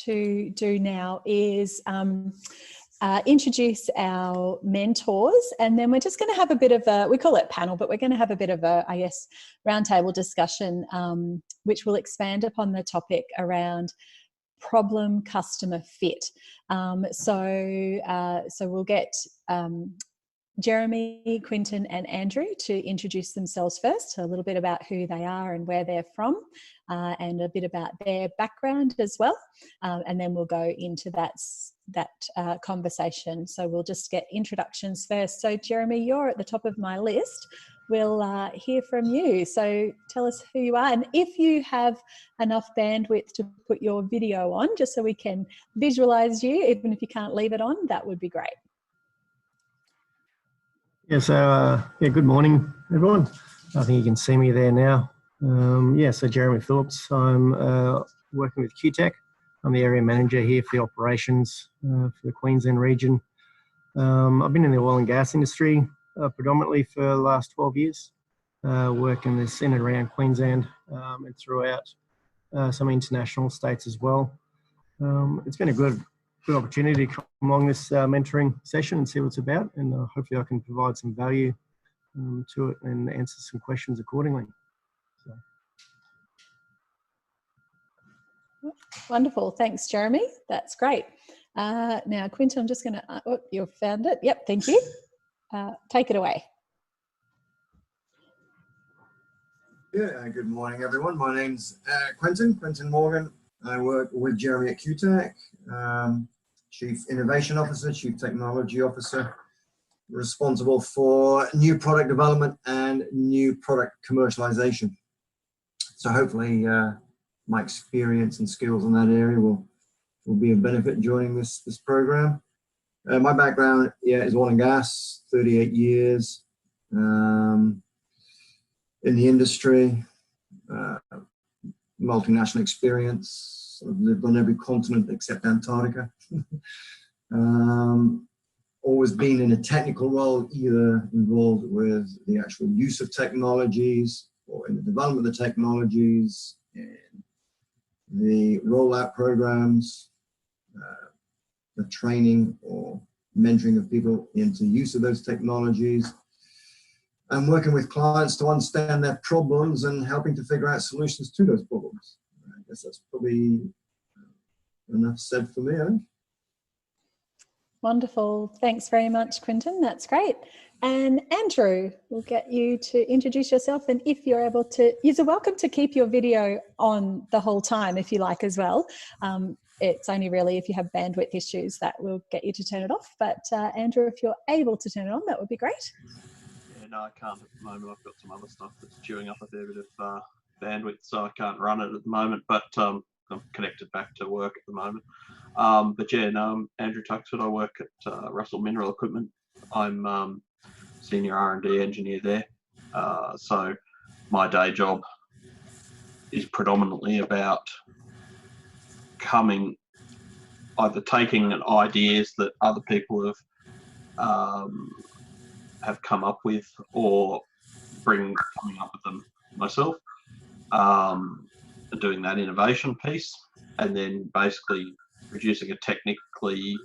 to do now is introduce our mentors, and then we're just going to have a bit of a, we call it panel, but we're going to have a bit of a, I guess, roundtable discussion, which will expand upon the topic around problem customer fit. So we'll get Jeremy, Quinton and Andrew to introduce themselves first, a little bit about who they are and where they're from, and a bit about their background as well. And then we'll go into that conversation. So we'll just get introductions first. So Jeremy, you're at the top of my list. We'll hear from you. So tell us who you are, and if you have enough bandwidth to put your video on, just so we can visualize you, even if you can't leave it on, that would be great. Yeah, so good morning, everyone. I think you can see me there now. So Jeremy Phillips, I'm working with QTech. I'm the area manager here for the operations for the Queensland region. I've been in the oil and gas industry predominantly for the last 12 years, working this in and around Queensland and throughout some international states as well. It's been a good opportunity to come along this mentoring session and see what it's about, and hopefully I can provide some value to it and answer some questions accordingly. So. Wonderful, thanks Jeremy, that's great. Now Quinton, I'm just going to, oh, you found it, yep, thank you. Take it away. Yeah, good morning everyone. My name's Quinton Morgan. I work with Jeremy at QTech, Chief Innovation Officer, Chief Technology Officer, responsible for new product development and new product commercialization. So hopefully my experience and skills in that area will be of benefit joining this program. My background is oil and gas, 38 years in the industry, multinational experience. I've lived on every continent except Antarctica. Always been in a technical role, either involved with the actual use of technologies or in the development of the technologies, in the rollout programs, the training or mentoring of people into use of those technologies, and working with clients to understand their problems and helping to figure out solutions to those problems. I guess that's probably enough said for me, I think. Wonderful. Thanks very much, Quinton. That's great. And Andrew, we'll get you to introduce yourself. And if you're able to, you're welcome to keep your video on the whole time if you like as well. It's only really if you have bandwidth issues that will get you to turn it off. But Andrew, if you're able to turn it on, that would be great. Yeah, no, I can't at the moment. I've got some other stuff that's chewing up a fair bit of bandwidth, so I can't run it at the moment. But I'm connected back to work at the moment. But yeah, no, I'm Andrew Tuxford. I work at Russell Mineral Equipment. I'm senior R&D engineer there. So my day job is predominantly about either taking ideas that other people have come up with, or coming up with them myself, doing that innovation piece, and then basically producing a technically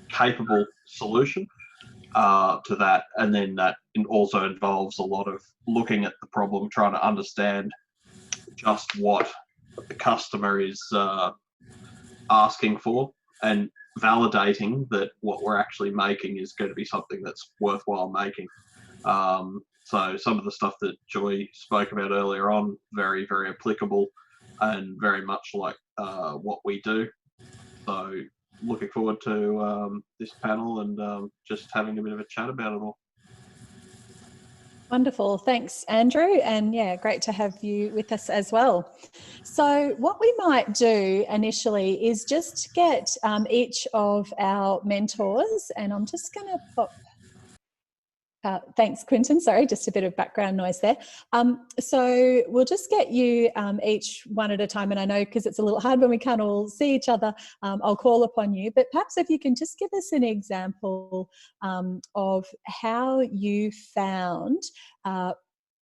capable solution to that. And then that also involves a lot of looking at the problem, trying to understand just what the customer is asking for, and validating that what we're actually making is going to be something that's worthwhile making. So some of the stuff that Joy spoke about earlier on, very, very applicable and very much like what we do. So looking forward to this panel and just having a bit of a chat about it all. Wonderful. Thanks, Andrew. And yeah, great to have you with us as well. So what we might do initially is just get each of our mentors, and I'm just going to pop... thanks, Quinton. Sorry, just a bit of background noise there. So we'll just get you each one at a time. And I know because it's a little hard when we can't all see each other, I'll call upon you. But perhaps if you can just give us an example of how you found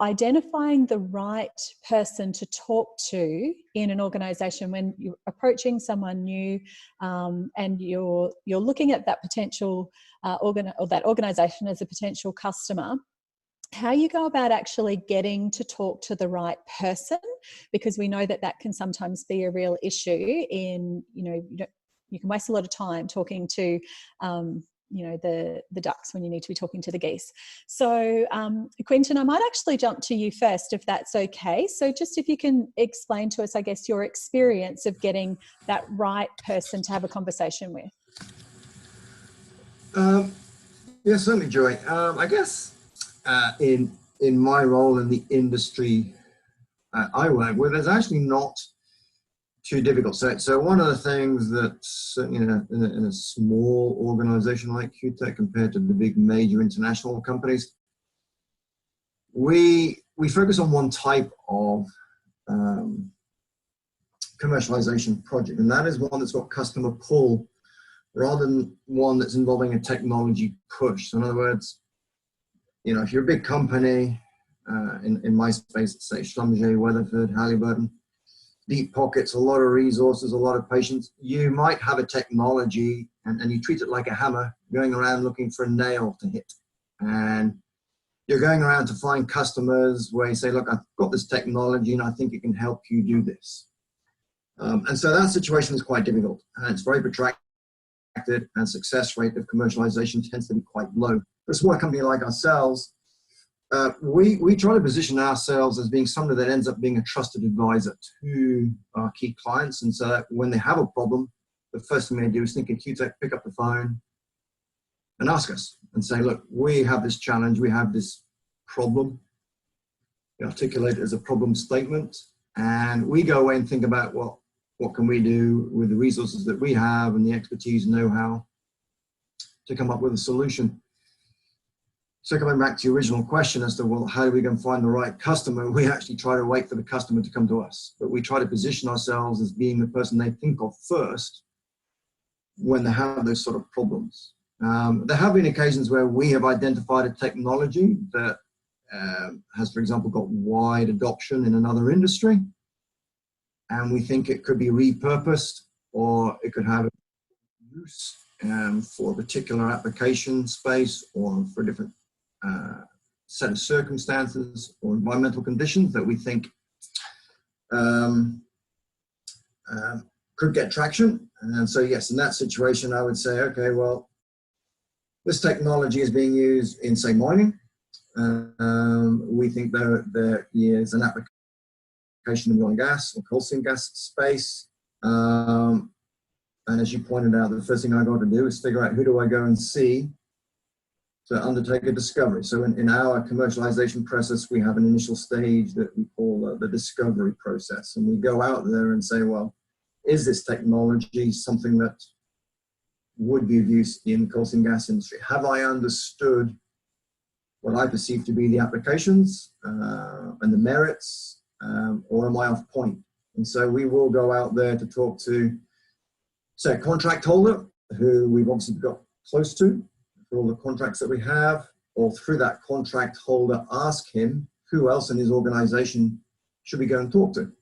identifying the right person to talk to in an organisation when you're approaching someone new, and you're looking at that potential or that organisation as a potential customer. How you go about actually getting to talk to the right person, because we know that can sometimes be a real issue in, you can waste a lot of time talking to the ducks when you need to be talking to the geese. So Quentin, I might actually jump to you first, if that's okay. So just if you can explain to us, I guess, your experience of getting that right person to have a conversation with. Yeah, certainly, Joy. I guess in my role in the industry I work with, it's actually not too difficult. So one of the things that certainly in a small organization like QTech compared to the big major international companies, we focus on one type of commercialization project, and that is one that's got customer pull rather than one that's involving a technology push. So in other words, if you're a big company, in my space, say Schlumberger, Weatherford, Halliburton, deep pockets, a lot of resources, a lot of patience, you might have a technology and you treat it like a hammer, going around looking for a nail to hit. And you're going around to find customers where you say, look, I've got this technology and I think it can help you do this. And so that situation is quite difficult, and it's very protracted, and success rate of commercialization tends to be quite low. For a small company like ourselves, we try to position ourselves as being somebody that ends up being a trusted advisor to our key clients. And so that when they have a problem, the first thing they do is think of QTech, pick up the phone and ask us and say, look, we have this challenge, we have this problem. We articulate it as a problem statement, and we go away and think about, well, what can we do with the resources that we have and the expertise and know-how to come up with a solution. So coming back to your original question as to, well, how do we go and find the right customer? We actually try to wait for the customer to come to us, but we try to position ourselves as being the person they think of first when they have those sort of problems. There have been occasions where we have identified a technology that has, for example, got wide adoption in another industry, and we think it could be repurposed, or it could have use for a particular application space, or for a different set of circumstances or environmental conditions that we think could get traction. And so, yes, in that situation, I would say, okay, well, this technology is being used in, say, mining. We think there is an application in the oil and gas or coal seam gas space. And as you pointed out, the first thing I got to do is figure out who do I go and see to undertake a discovery. So in our commercialization process, we have an initial stage that we call the discovery process. And we go out there and say, well, is this technology something that would be of use in the coal seam gas industry? Have I understood what I perceive to be the applications and the merits, or am I off point? And so we will go out there to talk to, say, a contract holder who we've obviously got close to for all the contracts that we have, or through that contract holder ask him who else in his organization should we go and talk to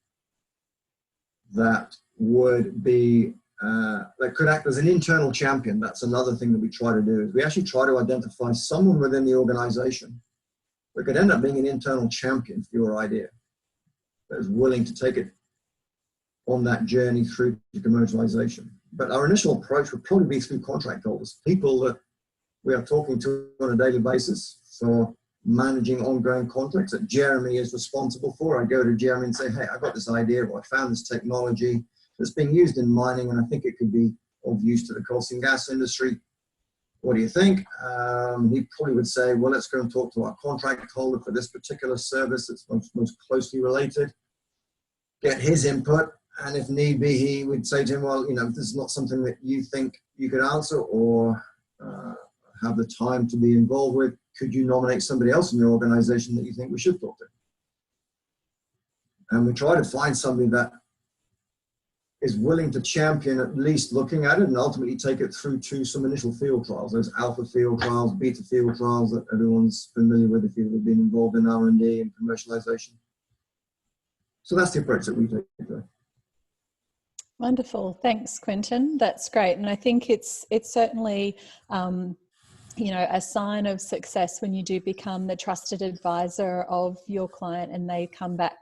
that would be that could act as an internal champion. That's another thing that we try to do, is we actually try to identify someone within the organization that could end up being an internal champion for your idea, that is willing to take it on that journey through to commercialization. But our initial approach would probably be through contract holders, people that we are talking to on a daily basis for managing ongoing contracts that Jeremy is responsible for. I go to Jeremy and say, hey, I've got this idea, or I found this technology that's being used in mining, and I think it could be of use to the coal seam gas industry. What do you think? He probably would say, well, let's go and talk to our contract holder for this particular service that's most closely related, get his input, and if need be, he would say to him, well, you know, if this is not something that you think you could answer or have the time to be involved with, could you nominate somebody else in your organization that you think we should talk to? And we try to find somebody that is willing to champion at least looking at it and ultimately take it through to some initial field trials, those alpha field trials, beta field trials that everyone's familiar with if you've been involved in R&D and commercialization. So that's the approach that we take there. Wonderful. Thanks, Quentin. That's great. And I think it's certainly, you know, a sign of success when you do become the trusted advisor of your client and they come back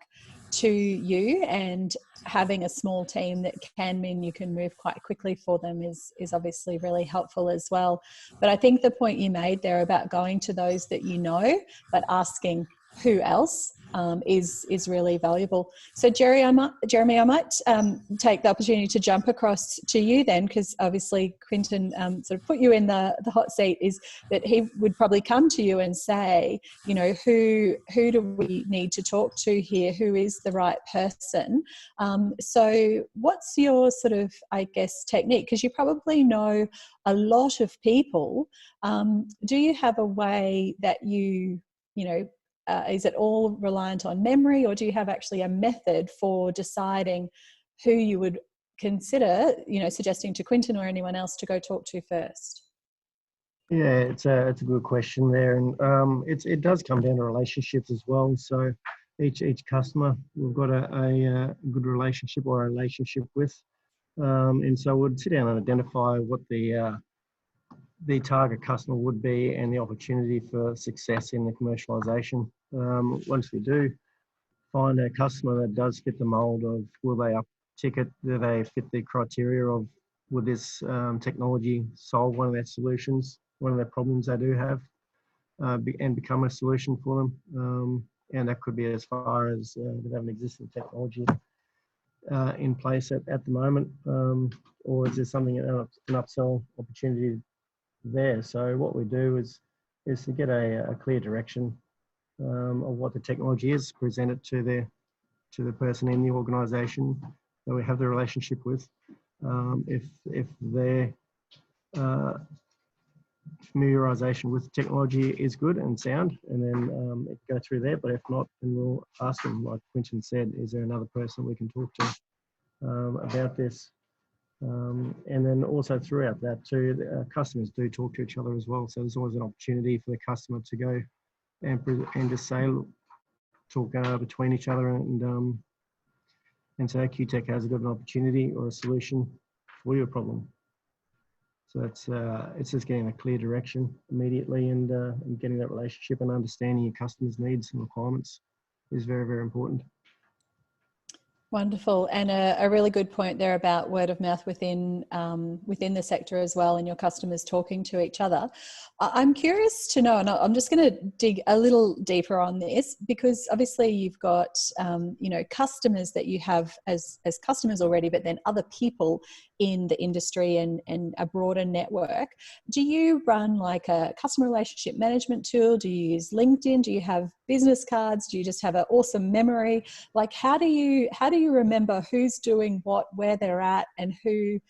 to you, and having a small team that can mean you can move quite quickly for them is obviously really helpful as well. But I think the point you made there about going to those that you know, but asking who else is really valuable. So Jeremy, I might take the opportunity to jump across to you then, because obviously Quentin sort of put you in the hot seat, is that he would probably come to you and say, you know, who do we need to talk to here? Who is the right person? So what's your sort of, I guess, technique? Because you probably know a lot of people. Do you have a way that you know, is it all reliant on memory, or do you have actually a method for deciding who you would consider, you know, suggesting to Quentin or anyone else to go talk to first? Yeah, it's a good question there, and it does come down to relationships as well. So each customer we've got a good relationship or a relationship with, and so we'd sit down and identify what the target customer would be and the opportunity for success in the commercialization. Once we do find a customer that does fit the mold of will they up ticket, do they fit the criteria of would this technology solve one of their solutions, one of their problems they do have, and become a solution for them. And that could be as far as they have an existing technology in place at the moment, or is there something, an upsell opportunity there. So what we do is to get a clear direction of what the technology is, present it to the person in the organisation that we have the relationship with. If their familiarisation with technology is good and sound, and then it go through there. But if not, then we'll ask them, like Quentin said, is there another person we can talk to about this? And then also throughout that too, customers do talk to each other as well. So there's always an opportunity for the customer to go and just say, talk between each other and say QTech has a good opportunity or a solution for your problem. So it's just getting a clear direction immediately and getting that relationship and understanding your customers' needs and requirements is very, very important. Wonderful, and a really good point there about word of mouth within the sector as well, and your customers talking to each other. I'm curious to know, and I'm just going to dig a little deeper on this, because obviously you've got you know, customers that you have as customers already, but then other people in the industry and a broader network. Do you run like a customer relationship management tool? Do you use LinkedIn? Do you have business cards? Do you just have an awesome memory? Like, how do you remember who's doing what, where they're at, and who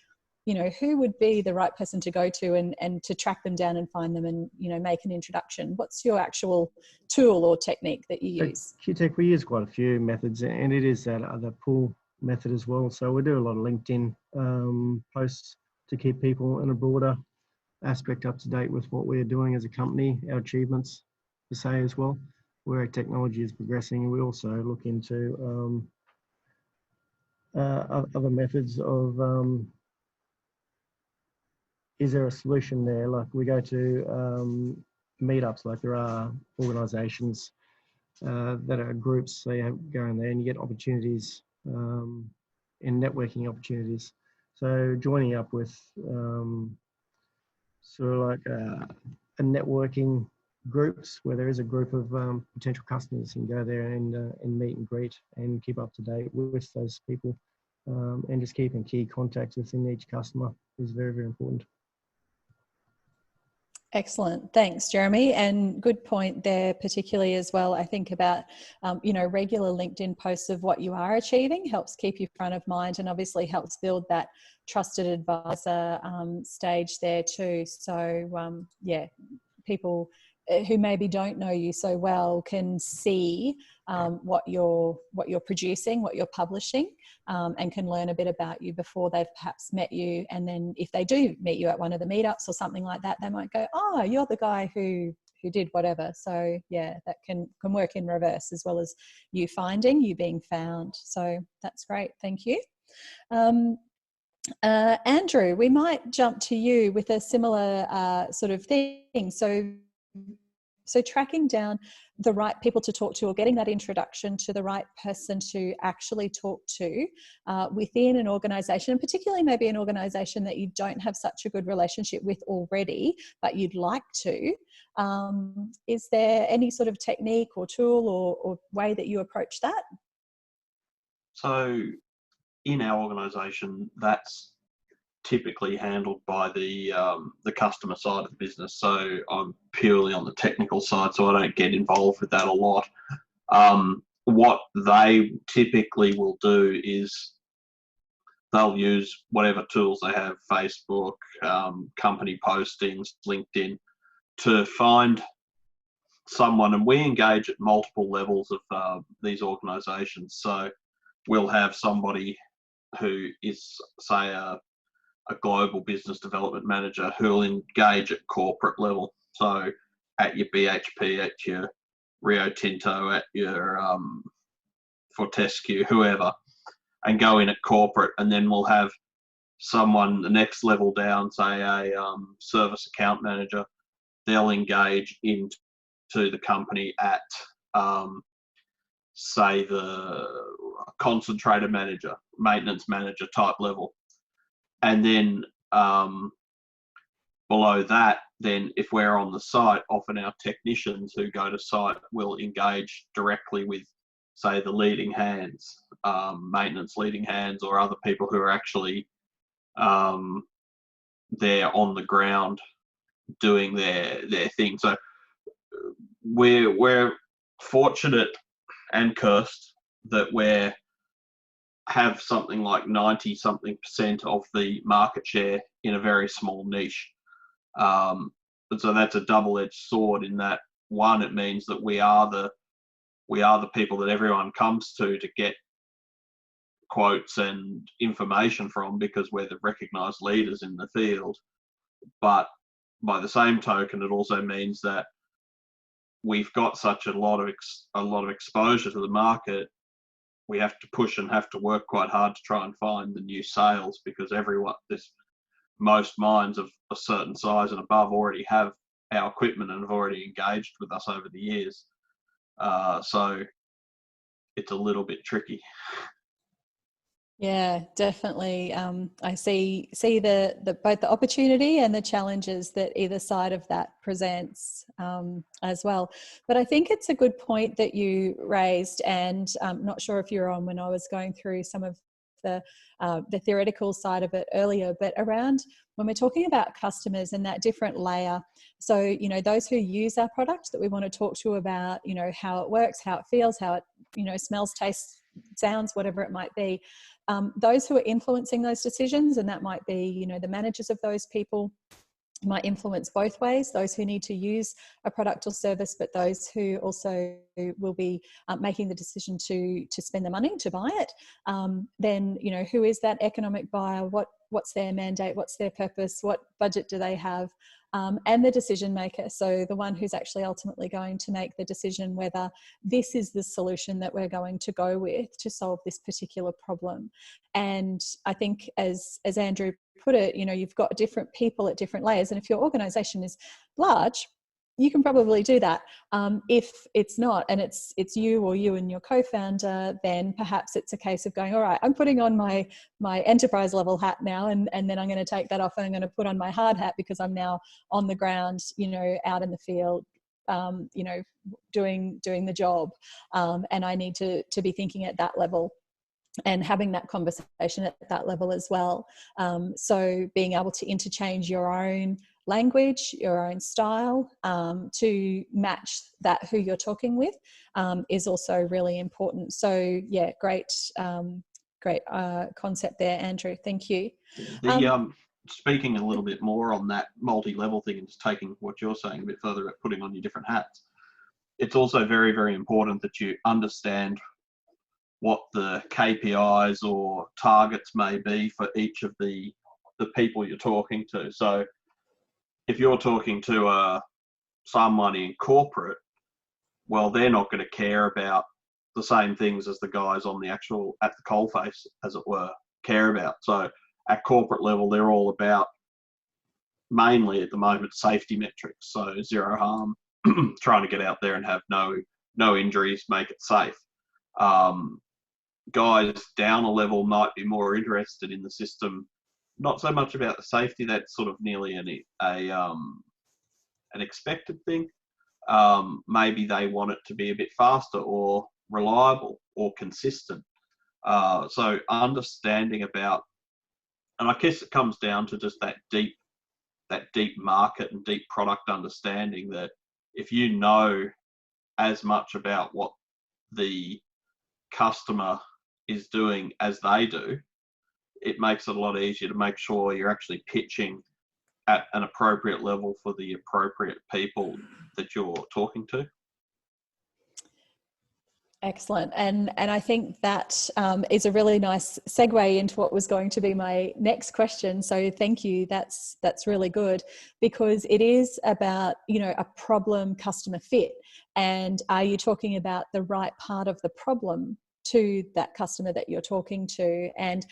would be the right person to go to and to track them down and find them and, you know, make an introduction? What's your actual tool or technique that you use? At QTech, we use quite a few methods, and it is that other pull method as well. So we do a lot of LinkedIn posts to keep people in a broader aspect up to date with what we're doing as a company, our achievements to say as well, where our technology is progressing. And we also look into other methods of is there a solution there? Like we go to meetups, like there are organisations that are groups, so you go in there and you get opportunities in networking opportunities. So joining up with sort of like a networking groups where there is a group of potential customers, and go there and meet and greet and keep up to date with those people, and just keeping key contacts within each customer is very, very important. Excellent. Thanks, Jeremy. And good point there, particularly as well, I think about, you know, regular LinkedIn posts of what you are achieving helps keep you front of mind, and obviously helps build that trusted advisor stage there too. So, yeah, people who maybe don't know you so well can see what you're producing, what you're publishing, and can learn a bit about you before they've perhaps met you. And then if they do meet you at one of the meetups or something like that, they might go, oh, you're the guy who did whatever. So yeah, that can work in reverse, as well as you being found. So that's great. Thank you. Andrew, we might jump to you with a similar sort of thing. So tracking down the right people to talk to, or getting that introduction to the right person to actually talk to within an organisation, and particularly maybe an organisation that you don't have such a good relationship with already, but you'd like to. Is there any sort of technique or tool or way that you approach that? So in our organisation, that's typically handled by the customer side of the business. So I'm purely on the technical side, so I don't get involved with that a lot. What they typically will do is they'll use whatever tools they have, Facebook, company postings, LinkedIn, to find someone, and we engage at multiple levels of these organisations. So we'll have somebody who is, say, a global business development manager who'll engage at corporate level. So at your BHP, at your Rio Tinto, at your Fortescue, whoever, and go in at corporate. And then we'll have someone the next level down, say a service account manager. They'll engage into the company at, say, the concentrator manager, maintenance manager type level. And then below that, then if we're on the site, often our technicians who go to site will engage directly with, say, the leading hands, maintenance leading hands, or other people who are actually there on the ground doing their thing. So we're fortunate and cursed that we have something like 90-something% of the market share in a very small niche. And so that's a double-edged sword in that, one, it means that we are the people that everyone comes to get quotes and information from, because we're the recognised leaders in the field. But by the same token, it also means that we've got such a lot of exposure to the market. We have to push and have to work quite hard to try and find the new sales, because most mines of a certain size and above already have our equipment and have already engaged with us over the years. So it's a little bit tricky. Yeah, definitely. I see the both the opportunity and the challenges that either side of that presents as well. But I think it's a good point that you raised, and I'm not sure if you're on when I was going through some of the theoretical side of it earlier, but around when we're talking about customers and that different layer. So, you know, those who use our product that we want to talk to about, you know, how it works, how it feels, how it, you know, smells, tastes, sounds, whatever it might be. Those who are influencing those decisions, and that might be, you know, the managers of those people, might influence both ways, those who need to use a product or service, but those who also will be making the decision to spend the money to buy it. Then, you know, who is that economic buyer? What's their mandate? What's their purpose? What budget do they have? And the decision maker, so the one who's actually ultimately going to make the decision whether this is the solution that we're going to go with to solve this particular problem. And I think, as Andrew put it, you know, you've got different people at different layers, and if your organisation is large, you can probably do that. If it's not, and it's you or you and your co-founder, then perhaps it's a case of going, all right, I'm putting on my enterprise level hat now, and then I'm going to take that off and I'm going to put on my hard hat, because I'm now on the ground, you know, out in the field, you know, doing the job, and I need to be thinking at that level and having that conversation at that level as well. So being able to interchange your own language, your own style, to match that who you're talking with, is also really important. So yeah, great concept there, Andrew. Thank you. speaking a little bit more on that multi-level thing and just taking what you're saying a bit further about putting on your different hats, it's also very, very important that you understand what the KPIs or targets may be for each of the people you're talking to. So if you're talking to someone in corporate, well, they're not going to care about the same things as the guys on the actual, at the coalface, as it were, care about. So at corporate level, they're all about, mainly at the moment, safety metrics. So zero harm, trying to get out there and have no injuries, make it safe. Guys down a level might be more interested in the system, not so much about the safety. That's sort of nearly an expected thing. Maybe they want it to be a bit faster or reliable or consistent. So understanding about, and I guess it comes down to just that deep market and deep product understanding, that if you know as much about what the customer is doing as they do, it makes it a lot easier to make sure you're actually pitching at an appropriate level for the appropriate people that you're talking to. Excellent. And I think that is a really nice segue into what was going to be my next question. So thank you. That's really good, because it is about, a problem customer fit. And are you talking about the right part of the problem to that customer that you're talking to? And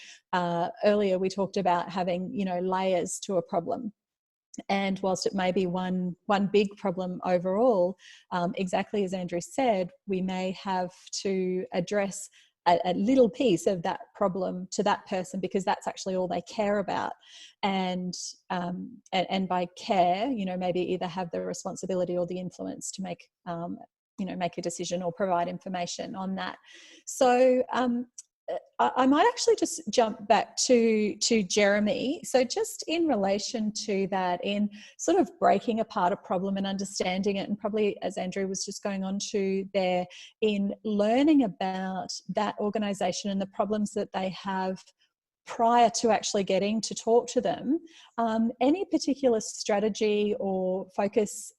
earlier we talked about having, layers to a problem. And whilst it may be one big problem overall, exactly as Andrew said, we may have to address a little piece of that problem to that person, because that's actually all they care about. And by care, maybe either have the responsibility or the influence to make a decision or provide information on that. So I might actually just jump back to Jeremy. So just in relation to that, in sort of breaking apart a problem and understanding it, and probably as Andrew was just going on to there, in learning about that organisation and the problems that they have prior to actually getting to talk to them, any particular strategy or focus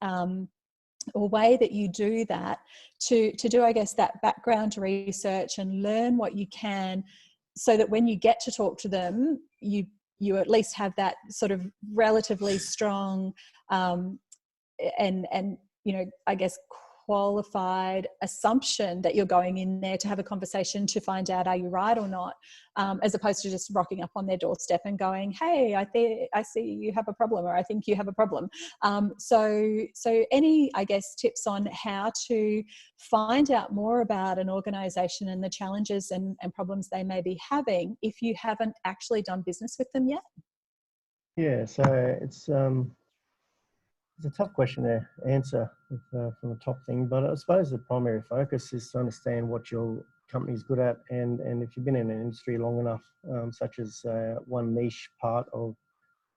or way that you do that to do, I guess, that background research and learn what you can, so that when you get to talk to them, you at least have that sort of relatively strong and I guess qualified assumption that you're going in there to have a conversation to find out, are you right or not, as opposed to just rocking up on their doorstep and going, hey, I see you have a problem, or I think you have a problem. So any, I guess, tips on how to find out more about an organisation and the challenges and problems they may be having if you haven't actually done business with them yet? Yeah, so it's a tough question to answer from the top thing, but I suppose the primary focus is to understand what your company is good at, and if you've been in an industry long enough, such as one niche part of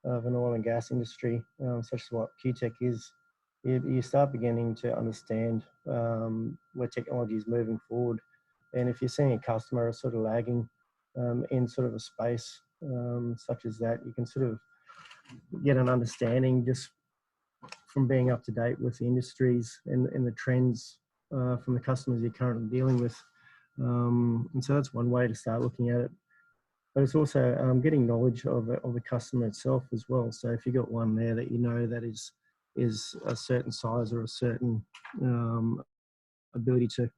an oil and gas industry, such as what QTech is, you start beginning to understand where technology is moving forward. And if you're seeing a customer sort of lagging in sort of a space such as that, you can sort of get an understanding just from being up to date with the industries and the trends from the customers you're currently dealing with. And so that's one way to start looking at it. But it's also getting knowledge of the customer itself as well. So if you've got one there that you know that is a certain size or a certain ability to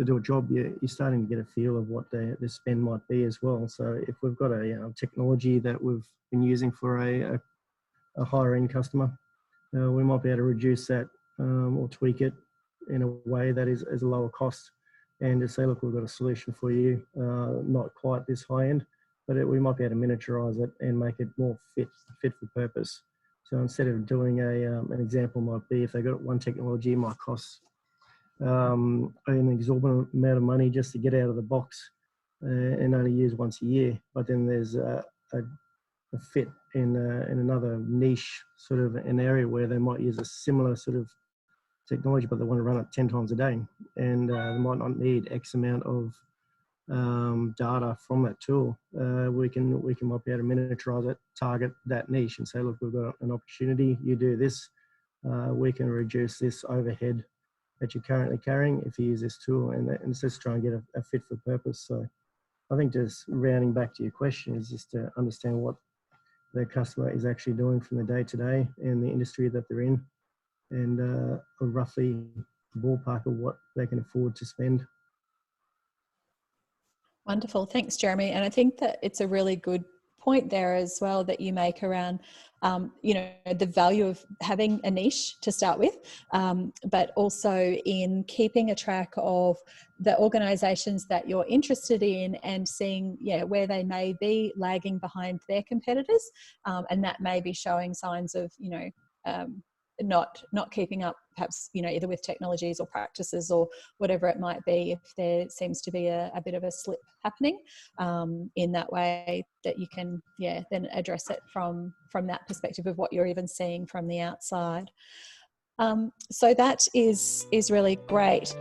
do a job, you're starting to get a feel of what their spend might be as well. So if we've got a technology that we've been using for a higher end customer, we might be able to reduce that or tweak it in a way that is a lower cost, and to say, look, we've got a solution for you, not quite this high end, but we might be able to miniaturize it and make it more fit for purpose. So instead of doing an example might be, if they got one technology, it might cost an exorbitant amount of money just to get out of the box and only use once a year. But then there's a fit in another niche, sort of an area where they might use a similar sort of technology, but they want to run it 10 times a day, and they might not need X amount of data from that tool, we might be able to miniaturize it, target that niche, and say, look, we've got an opportunity. You do this, we can reduce this overhead that you're currently carrying if you use this tool, and it's just try and get a fit for purpose. So I think just rounding back to your question is just to understand what the customer is actually doing from the day to day and the industry that they're in, and a roughly ballpark of what they can afford to spend. Wonderful. Thanks, Jeremy. And I think that it's a really good point there as well that you make around, the value of having a niche to start with, but also in keeping a track of the organisations that you're interested in and seeing, where they may be lagging behind their competitors, and that may be showing signs of, not keeping up, perhaps, either with technologies or practices or whatever it might be, if there seems to be a bit of a slip happening, in that way, that you can then address it from that perspective of what you're even seeing from the outside. So that is really great.